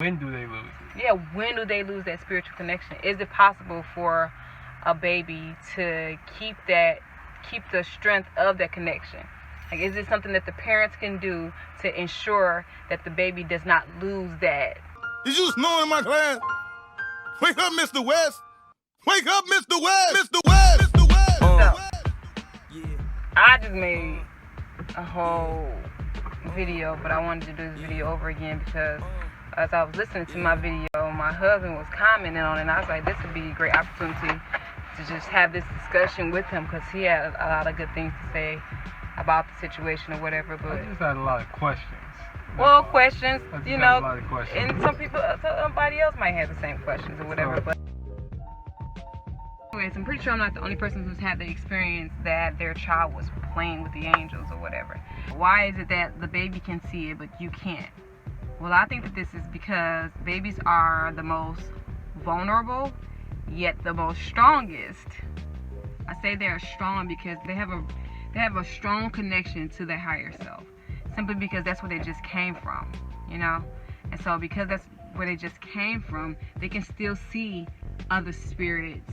When do they lose it? Yeah, when do they lose that spiritual connection? Is it possible for a baby to keep the strength of that connection? Like, is it something that the parents can do to ensure that the baby does not lose that? Did you snow in my class? Wake up, Mr. West! Wake up, Mr. West! Mr. West! Mr. West! So, I just made a whole video, but I wanted to do this video over again because as I was listening to my video, my husband was commenting on it, and I was like, this would be a great opportunity to just have this discussion with him because he had a lot of good things to say about the situation or whatever. But I just had a lot of questions. Well, questions, you know, a lot of questions. And somebody else might have the same questions or whatever. But anyways, I'm pretty sure I'm not the only person who's had the experience that their child was playing with the angels or whatever. Why is it that the baby can see it but you can't? Well, I think that this is because babies are the most vulnerable, yet the most strongest. I say they're strong because they have a strong connection to their higher self, simply because that's where they just came from, you know? And so because that's where they just came from, they can still see other spirits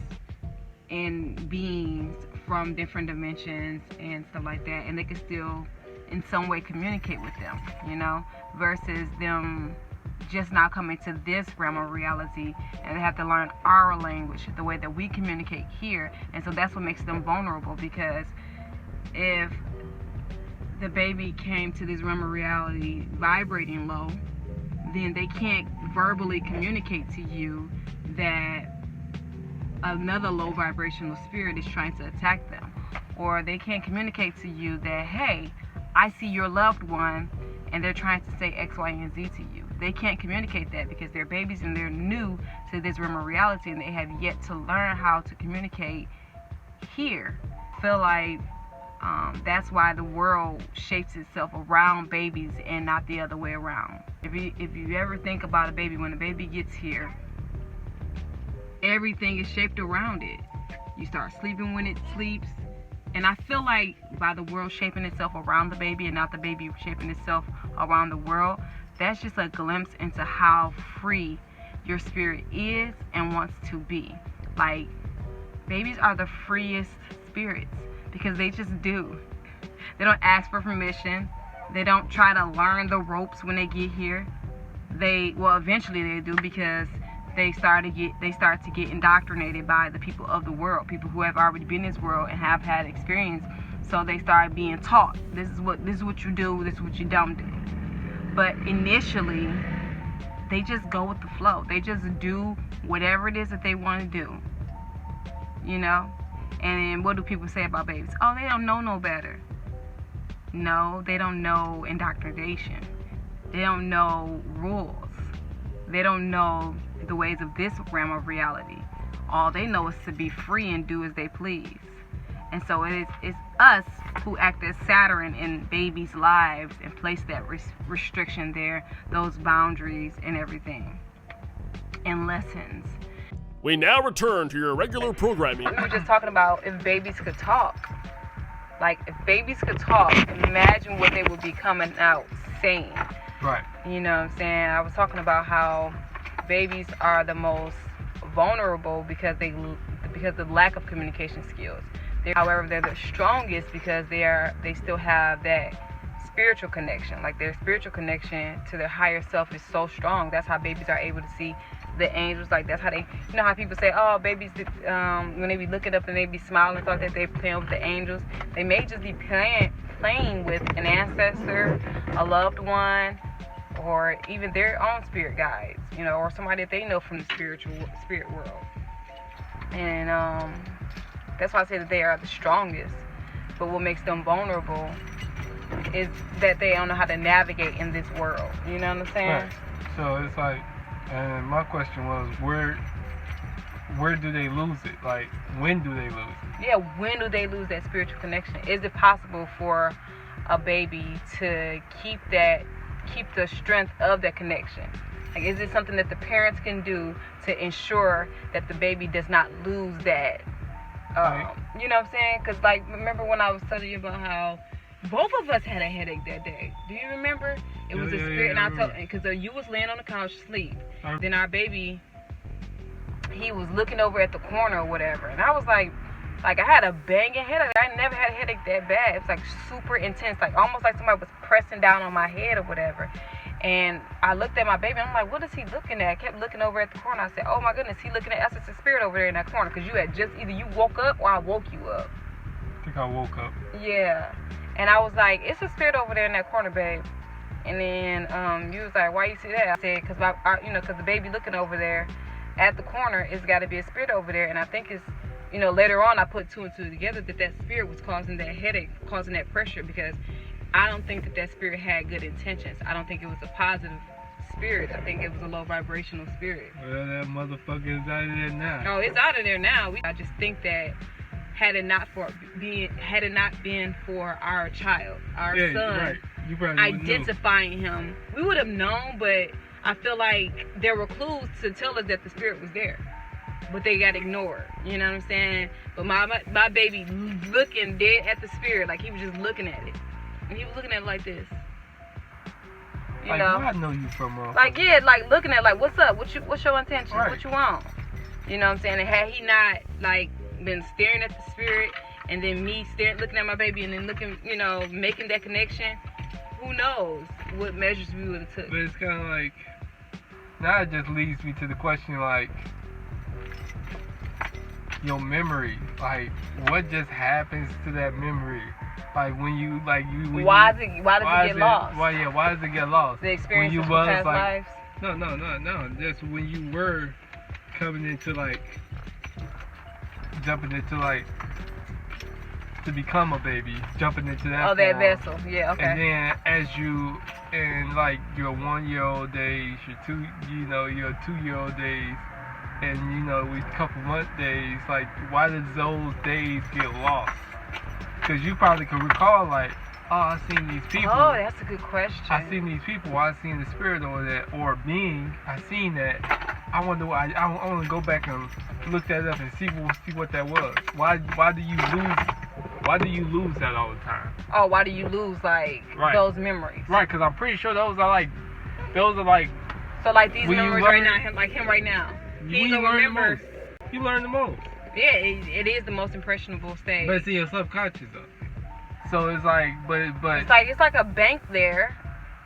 and beings from different dimensions and stuff like that, and they can still in some way communicate with them, you know, versus them just now coming to this realm of reality and they have to learn our language, the way that we communicate here. And so that's what makes them vulnerable, because if the baby came to this realm of reality vibrating low, then they can't verbally communicate to you that another low vibrational spirit is trying to attack them, or they can't communicate to you that, hey, I see your loved one and they're trying to say X, Y, and Z to you. They can't communicate that because they're babies and they're new to this realm of reality and they have yet to learn how to communicate here. I feel like that's why the world shapes itself around babies and not the other way around. If you ever think about a baby, when a baby gets here, everything is shaped around it. You start sleeping when it sleeps. And I feel like by the world shaping itself around the baby and not the baby shaping itself around the world, that's just a glimpse into how free your spirit is and wants to be. Like, babies are the freest spirits because they just do. They don't ask for permission. They don't try to learn the ropes when they get here. Eventually they do, because they start to get indoctrinated by the people of the world, people who have already been in this world and have had experience. So they start being taught, this is what you do, this is what you don't do. But initially, they just go with the flow. They just do whatever it is that they want to do, you know? And then what do people say about babies? Oh, they don't know no better. No, they don't know indoctrination. They don't know rules. They don't know the ways of this realm of reality. All they know is to be free and do as they please. And so it's us who act as Saturn in babies' lives and place that restriction there, those boundaries and everything, and lessons. We now return to your regular programming. We were just talking about if babies could talk. Like, if babies could talk, imagine what they would be coming out saying. Right. You know what I'm saying? I was talking about how babies are the most vulnerable because of lack of communication skills. However, they're the strongest because they still have that spiritual connection. Like, their spiritual connection to their higher self is so strong. That's how babies are able to see the angels. Like, that's how they, you know how people say, oh, babies, when they be looking up and they be smiling, thought that they're playing with the angels. They may just be playing with an ancestor, a loved one, or even their own spirit guides, you know, or somebody that they know from the spirit world. And that's why I say that they are the strongest. But what makes them vulnerable is that they don't know how to navigate in this world. You know what I'm saying? Right. So it's like, and my question was, where do they lose it? Like, when do they lose it? Yeah, when do they lose that spiritual connection? Is it possible for a baby to keep the strength of that connection? Like, is it something that the parents can do to ensure that the baby does not lose that? You know what I'm saying? Because, like, remember when I was telling you about how both of us had a headache that day. Do you remember? It was a spirit, and I told, because you was laying on the couch asleep. Then our baby, he was looking over at the corner or whatever, and I was like I had a banging headache. I never had a headache that bad. It was like super intense, like almost like somebody was pressing down on my head or whatever. And I looked at my baby, and I'm like, what is he looking at? I kept looking over at the corner. I said, oh my goodness, he looking at us. It's a spirit over there in that corner, because you had just, either you woke up or I woke you up. I think I woke up. Yeah. And I was like, it's a spirit over there in that corner, babe. And then you was like, why you see that? I said, because because the baby looking over there at the corner, it's got to be a spirit over there. And I think it's, later on I put 2 and 2 together that spirit was causing that headache, causing that pressure, because I don't think that spirit had good intentions. I don't think it was a positive spirit. I think it was a low vibrational spirit. Well, that motherfucker is out of there now. No, it's out of there now. I just think that had it not been for our child, our son, right. You identifying him, we would have known. But I feel like there were clues to tell us that the spirit was there, but they got ignored. You know what I'm saying? But my baby looking dead at the spirit, like he was just looking at it, and he was looking at it like this. You know? I know you from like looking at what's up? What's your intention? Right. What you want? You know what I'm saying? And had he not been staring at the spirit, and then me looking at my baby, and then looking, making that connection, who knows what measures we would have took. But it's kind of like, now it just leads me to the question, like, your memory, like, what just happens to that memory? Like, when you, why does it get lost? Why does it get lost? The experiences from past lives? No. Just when you were coming into, jumping into, to become a baby, jumping into that that form. vessel. Yeah, okay. And then as you, in, your 1-year-old days, your 2-year-old days, and, with couple month days, why does those days get lost? Because you probably could recall, oh, I seen these people. Oh, that's a good question. I seen these people. I seen the spirit over there, or being. I seen that. I wonder why. I want to go back and look that up and see what that was. Why do you lose? Why do you lose that all the time? Oh, why do you lose those memories? Right, because I'm pretty sure those are So these memories right now, him right now. He don't remember. You learn the most. Yeah, it is the most impressionable stage. But it's in your subconscious though. So it's but it's like a bank there.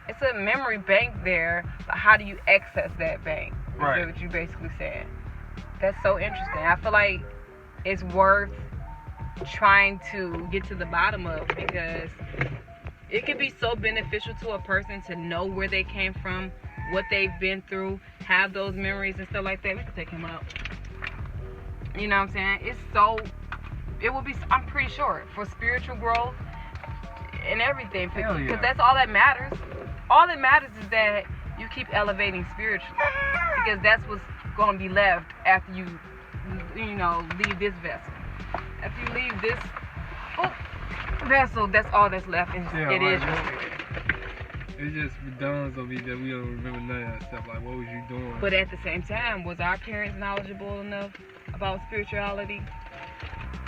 It's a memory bank there. But how do you access that bank? Right. Is what you basically saying. That's so interesting. I feel like it's worth trying to get to the bottom of, because it can be so beneficial to a person to know where they came from, what they've been through, have those memories and stuff like that. We can take him out. You know what I'm saying? It will be, I'm pretty sure, for spiritual growth and everything. Because that's all that matters. All that matters is that you keep elevating spiritually. Because that's what's going to be left after you leave this vessel. After you leave this vessel, that's all that's left. It is your spirit. It just dawns on me that we don't remember none of that stuff. Like, what was you doing? But at the same time, was our parents knowledgeable enough about spirituality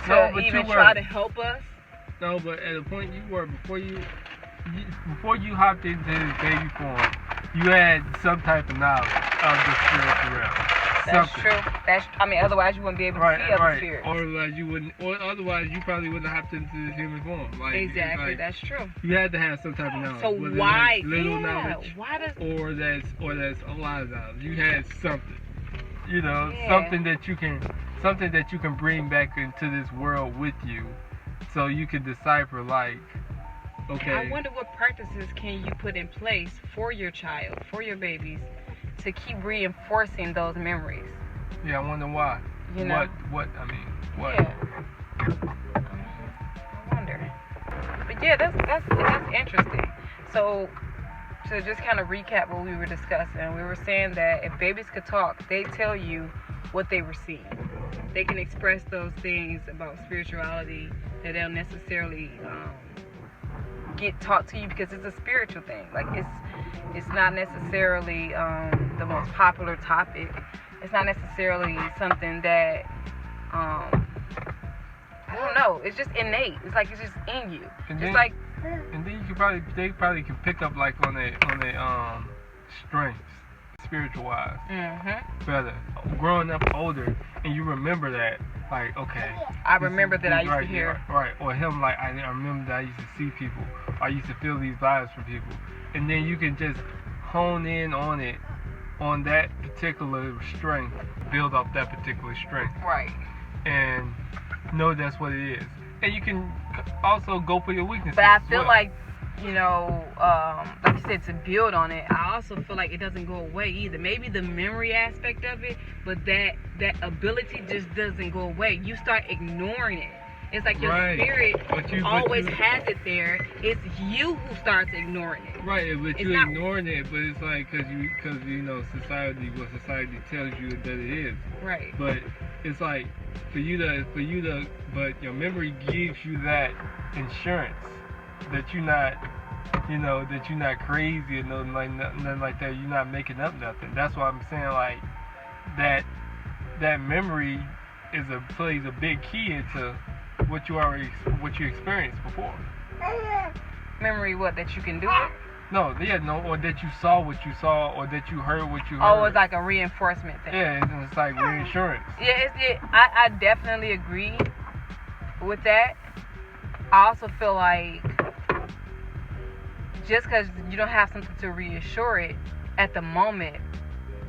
to even try to help us? No, but at the point you were, before you hopped into this baby form, you had some type of knowledge of the spiritual realm. That's true. Otherwise you wouldn't be able to see other spirits. Or otherwise you probably wouldn't have hopped into the human form. Exactly, that's true. You had to have some type of knowledge. So why? Little knowledge. Why does? Or that's a lot of knowledge. You had something. Something that you can bring back into this world with you, so you can decipher. Okay. I wonder what practices can you put in place for your child, for your babies, to keep reinforcing those memories. Yeah, I wonder why. What? Yeah. I wonder. But yeah, that's interesting. So to just kind of recap what we were discussing, we were saying that if babies could talk, they tell you what they were seeing. They can express those things about spirituality that they'll necessarily get taught to you, because it's a spiritual thing. It's not necessarily the most popular topic. It's not necessarily something that I don't know. It's just innate. It's just in you. And then they probably can pick up like on their strengths, spiritual wise, better. Growing up older, and you remember that, like, okay. I remember that I used to hear. Right, or him, like, I remember that I used to see people. I used to feel these vibes from people. And then you can just hone in on it, on that particular strength, build up that particular strength. Right. And know that's what it is. And you can also go for your weaknesses. But I feel like, you know, like you said, to build on it, I also feel like it doesn't go away either. Maybe the memory aspect of it, but that ability just doesn't go away. You start ignoring it. It's like your spirit always has it there. It's you who starts ignoring it. Right, but you're ignoring it, but it's like because you know what society tells you that it is. Right. But it's like for you to, but your memory gives you that insurance that you're not, you know, that you're not crazy or nothing like that. You're not making up nothing. That's why I'm saying like that memory plays a big key into what you experienced before. Memory, what, that you can do it? No, or that you saw what you saw, or that you heard what you heard. Oh, it's like a reinforcement thing. Yeah, it's like reinsurance. Yeah, I definitely agree with that. I also feel like just because you don't have something to reassure it at the moment,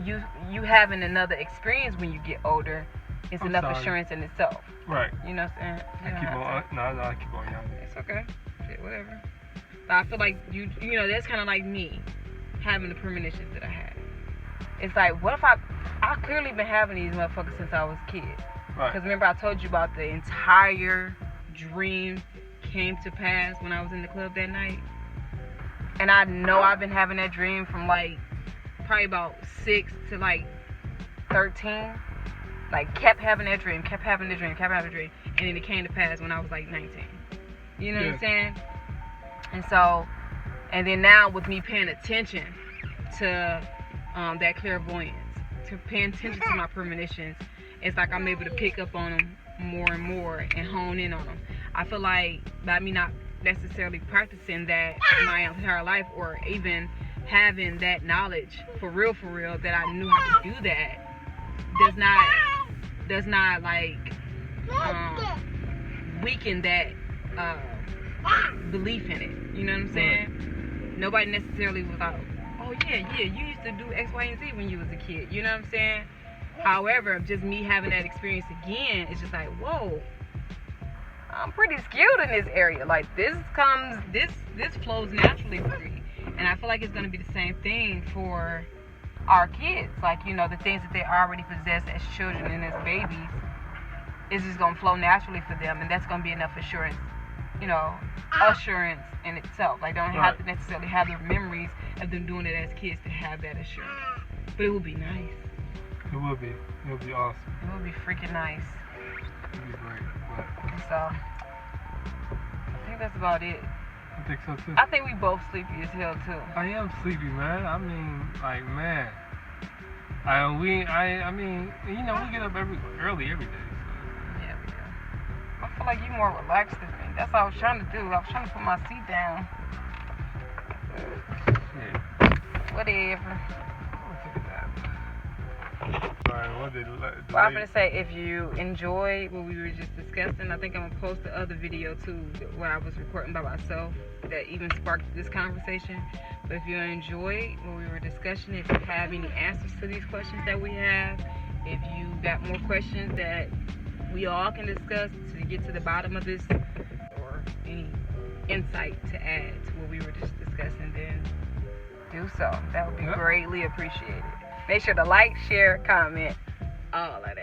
you having another experience when you get older is enough assurance in itself. Right. You know what I'm saying? I keep on young. It's okay. Shit, whatever. But I feel like you know, that's kind of like me having the premonitions that I had. It's like, what if I clearly been having these motherfuckers since I was a kid. Right. Because remember I told you about the entire dream came to pass when I was in the club that night. And I know I've been having that dream from like probably about 6 to like 13. Like kept having that dream, and then it came to pass when I was like 19. You know what I'm saying? And so, and then now with me paying attention to that clairvoyance, to paying attention to my premonitions, it's like I'm able to pick up on them more and more and hone in on them. I feel like by me not necessarily practicing that my entire life, or even having that knowledge for real that I knew how to do that, does not like weaken that belief in it. You know what I'm saying? Nobody necessarily was like, oh yeah, you used to do X, Y, and Z when you was a kid. You know what I'm saying? However, just me having that experience again, it's just like, whoa, I'm pretty skilled in this area. Like this flows naturally for me. And I feel like it's gonna be the same thing for our kids. Like, you know, the things that they already possess as children and as babies is just gonna flow naturally for them, and that's gonna be enough assurance, you know, assurance in itself. Like, they don't have to necessarily have the memories of them doing it as kids to have that assurance. But it would be nice. It would be. It would be awesome. It would be freaking nice. It would be great. But So I think that's about it. I think so too. I think we both sleepy as hell too. I am sleepy, man. I mean, like, man. I mean, you know, we get up early every day. So. Yeah, we do. I feel like you're more relaxed than me. That's what I was trying to do. I was trying to put my seat down. Yeah. Whatever. Alright, what did Well, I'm gonna say, if you enjoyed what we were just discussing, I think I'm gonna post the other video too, where I was recording by myself, that even sparked this conversation. But if you enjoyed what we were discussing, if you have any answers to these questions that we have, if you got more questions that we all can discuss to get to the bottom of this, or any insight to add to what we were just discussing, then do so. That would be greatly appreciated. Make sure to like, share, comment, all of that.